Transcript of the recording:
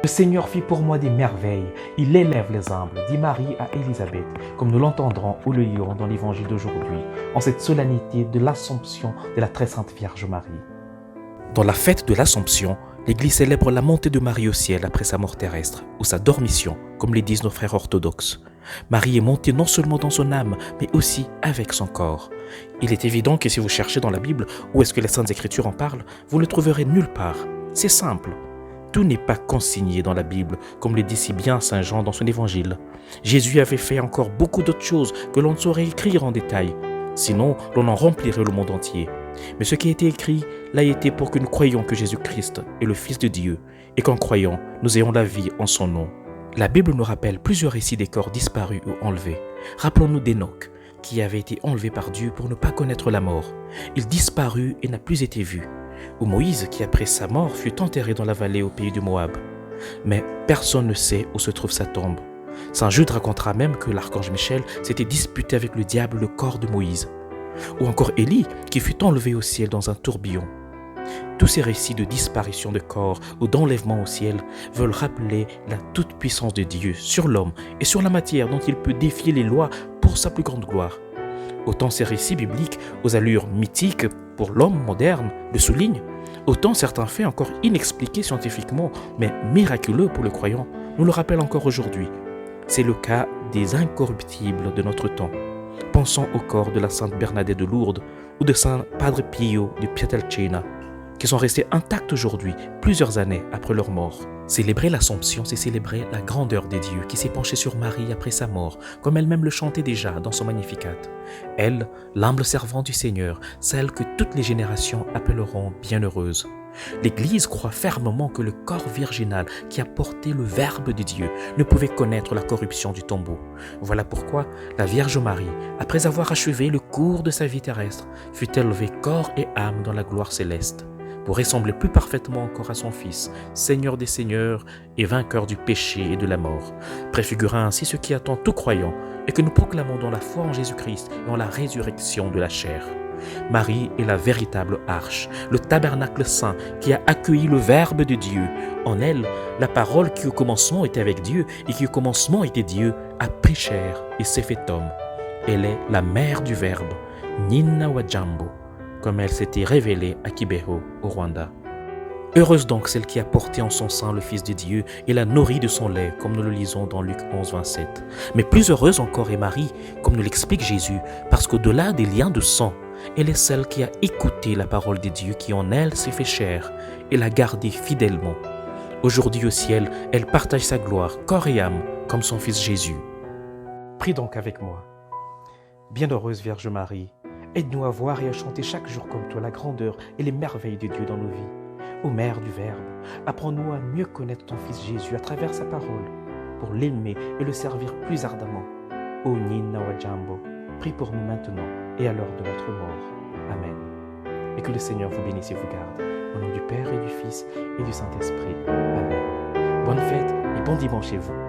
Le Seigneur fit pour moi des merveilles. Il élève les humbles, dit Marie à Élisabeth, comme nous l'entendrons ou le lirons dans l'évangile d'aujourd'hui, en cette solennité de l'Assomption de la très sainte Vierge Marie. Dans la fête de l'Assomption, l'Église célèbre la montée de Marie au ciel après sa mort terrestre, ou sa dormition, comme le disent nos frères orthodoxes. Marie est montée non seulement dans son âme, mais aussi avec son corps. Il est évident que si vous cherchez dans la Bible où est-ce que les Saintes Écritures en parlent, vous ne le trouverez nulle part. C'est simple. Tout n'est pas consigné dans la Bible, comme le dit si bien Saint Jean dans son évangile. Jésus avait fait encore beaucoup d'autres choses que l'on ne saurait écrire en détail. Sinon, l'on en remplirait le monde entier. Mais ce qui a été écrit l'a été pour que nous croyions que Jésus-Christ est le Fils de Dieu et qu'en croyant, nous ayons la vie en son nom. La Bible nous rappelle plusieurs récits des corps disparus ou enlevés. Rappelons-nous d'Enoch, qui avait été enlevé par Dieu pour ne pas connaître la mort. Il disparut et n'a plus été vu. Ou Moïse, qui après sa mort fut enterré dans la vallée au pays du Moab. Mais personne ne sait où se trouve sa tombe. Saint Jude racontera même que l'archange Michel s'était disputé avec le diable le corps de Moïse. Ou encore Élie, qui fut enlevé au ciel dans un tourbillon. Tous ces récits de disparition de corps ou d'enlèvement au ciel veulent rappeler la toute-puissance de Dieu sur l'homme et sur la matière dont il peut défier les lois pour sa plus grande gloire. Autant ces récits bibliques, aux allures mythiques pour l'homme moderne, le soulignent, autant certains faits encore inexpliqués scientifiquement, mais miraculeux pour le croyant, nous le rappellent encore aujourd'hui. C'est le cas des incorruptibles de notre temps. Pensons au corps de la sainte Bernadette de Lourdes ou de saint Padre Pio de Pietrelcina, qui sont restés intacts aujourd'hui, plusieurs années après leur mort. Célébrer l'Assomption, c'est célébrer la grandeur des dieux qui s'est penché sur Marie après sa mort, comme elle-même le chantait déjà dans son Magnificat. Elle, l'humble servante du Seigneur, celle que toutes les générations appelleront bienheureuse. L'Église croit fermement que le corps virginal qui a porté le Verbe de Dieu ne pouvait connaître la corruption du tombeau. Voilà pourquoi la Vierge Marie, après avoir achevé le cours de sa vie terrestre, fut élevée corps et âme dans la gloire céleste, pour ressembler plus parfaitement encore à son Fils, Seigneur des Seigneurs et vainqueur du péché et de la mort, préfigurant ainsi ce qui attend tout croyant et que nous proclamons dans la foi en Jésus-Christ et en la résurrection de la chair. Marie est la véritable arche, le tabernacle saint qui a accueilli le Verbe de Dieu. En elle, la parole qui au commencement était avec Dieu et qui au commencement était Dieu a pris chair et s'est fait homme. Elle est la mère du Verbe, Nyina wa Jambo, comme elle s'était révélée à Kibeho, au Rwanda. Heureuse donc celle qui a porté en son sein le Fils de Dieu et l'a nourri de son lait, comme nous le lisons dans Luc 11, 27. Mais plus heureuse encore est Marie, comme nous l'explique Jésus, parce qu'au-delà des liens de sang, elle est celle qui a écouté la parole de Dieu qui en elle s'est fait chair et l'a gardée fidèlement. Aujourd'hui au ciel, elle partage sa gloire, corps et âme, comme son Fils Jésus. Prie donc avec moi. Bienheureuse Vierge Marie, aide-nous à voir et à chanter chaque jour comme toi la grandeur et les merveilles de Dieu dans nos vies. Ô Mère du Verbe, apprends-nous à mieux connaître ton Fils Jésus à travers sa parole, pour l'aimer et le servir plus ardemment. Ô Nyina wa Jambo, prie pour nous maintenant et à l'heure de notre mort. Amen. Et que le Seigneur vous bénisse et vous garde. Au nom du Père et du Fils et du Saint-Esprit. Amen. Bonne fête et bon dimanche chez vous.